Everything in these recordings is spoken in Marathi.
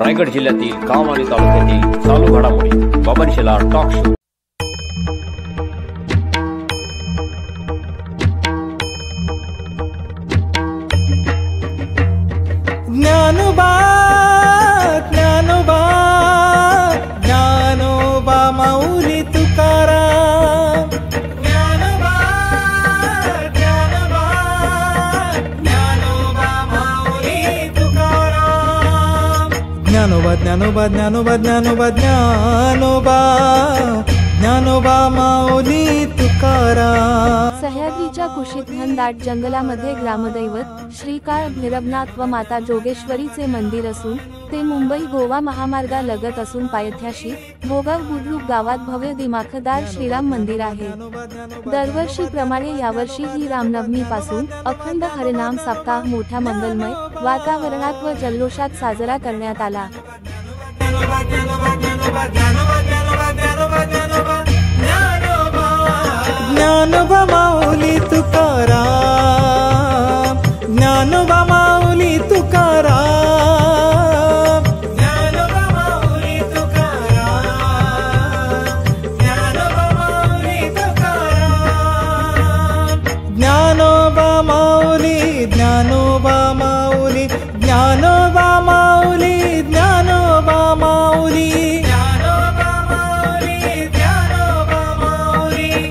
रायगड जिल्ह्यातील गाव आणि तालुक्यातील चालू घडामोडी बाबांशेला टॉक शो। ज्ञानोबा ज्ञानोबा ज्ञानोबा माऊली तुकाराम। ज्ञानोबा ज्ञानोबा ज्ञानोबा माऊली तुकाराम। ज्ञानोबा ज्ञानोबा ज्ञानोबा ज्ञानोबा ज्ञानोबा ज्ञानोबा माऊली तुकाराम। सह्याद्रीच्या कुशीत घनदाट जंगलामध्ये ग्रामदैवत श्री काळ भैरवनाथ व माता जोगेश्वरीचे मंदिर असून ते मुंबई गोवा महामार्गालगत असून पायथ्याशी भोगाव बुद्रुक गावात भव्य दिमाखदार श्रीराम मंदिर आहे। दरवर्षीप्रमाणे यावर्षी ही रामनवमी पासून अखंड हरिनाम सप्ताह मोठ्या मंगलमय वातावरणात व जल्लोषात साजरा करण्यात आला। ज्ञानोबा माऊली तुकाराम। ज्ञानोबा माऊली तुकाराम। ज्ञानोबा माऊली तुकाराम। ज्ञानोबा माऊली तुकाराम। ज्ञानोबा माऊली ज्ञानोबा माऊली ज्ञानोबा माऊली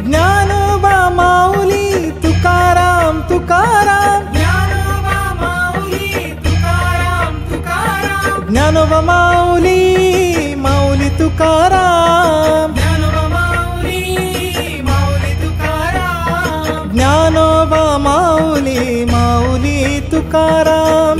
ज्ञानोबा माऊली तुकाराम तुकाराम। ज्ञानोबा माऊली तुकाराम तुकाराम। ज्ञानोबा माऊली माऊली तुकाराम। ज्ञानोबा माऊली माऊली तुकाराम। ज्ञानोबा माऊली माऊली तुकाराम।